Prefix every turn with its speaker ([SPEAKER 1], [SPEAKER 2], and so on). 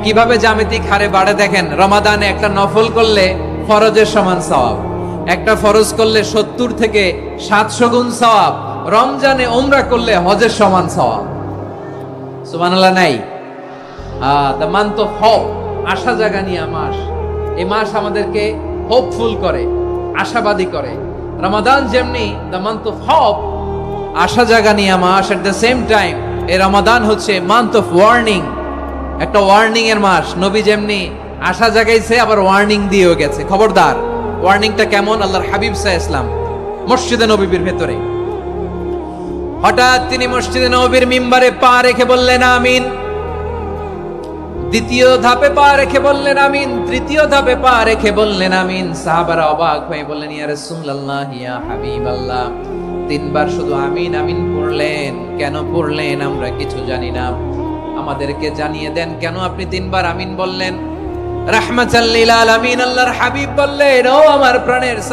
[SPEAKER 1] কিভাবে জ্যামিতিক হারে বাড়ে দেখেন। রমাদানে একটা নফল করলে ফরজের সমান সওয়াব, একটা ফরজ করলে 70 থেকে 700 গুণ সওয়াব, রমজানে উমরা করলে হজের সমান সওয়াব। সুবহানাল্লাহ নাই? দ্য মান্থ অফ হোপ, আশা জাগানিয়া মাস। এই মাস আমাদেরকে হোপফুল করে, আশাবাদী করে। রমাদান যেমনি দ্য মান্থ অফ হোপ, আশা জাগানিয়া মাস, এট দ্য সেম টাইম এই রমাদান হচ্ছে মান্থ অফ ওয়ার্নিং, একটা ওয়ার্নিং এর মাস। নবী যেমনি আশা জাগাইছে আবার ওয়ার্নিং দিয়েও গেছে, খবরদার। ওয়ার্নিংটা কেমন? আল্লাহর হাবিব সাল্লাল্লাহু আলাইহি ওয়াসাল্লাম মসজিদে নববীর ভেতরে হঠাৎ তিনি মসজিদে নববীর মিম্বারে পা রেখে বললেন আমিন। দ্বিতীয় ধাপে পা রেখে বললেন আমিন, তৃতীয় ধাপে পা রেখে বললেন আমিন। সাহাবারা অবাক হয়ে বললেন ইয়া রাসূলুল্লাহ, ইয়া হাবিবাল্লাহ, তিনবার শুধু আমিন আমিন পড়লেন, কেন পড়লেন আমরা কিছু জানি না, আমাদেরকে জানিয়ে দেন কেন আপনি তিনবার আমিন বললেন। রাহমাতাল লিল আলামিন আল্লাহর হাবিব বললেন, ও আমার প্রাণের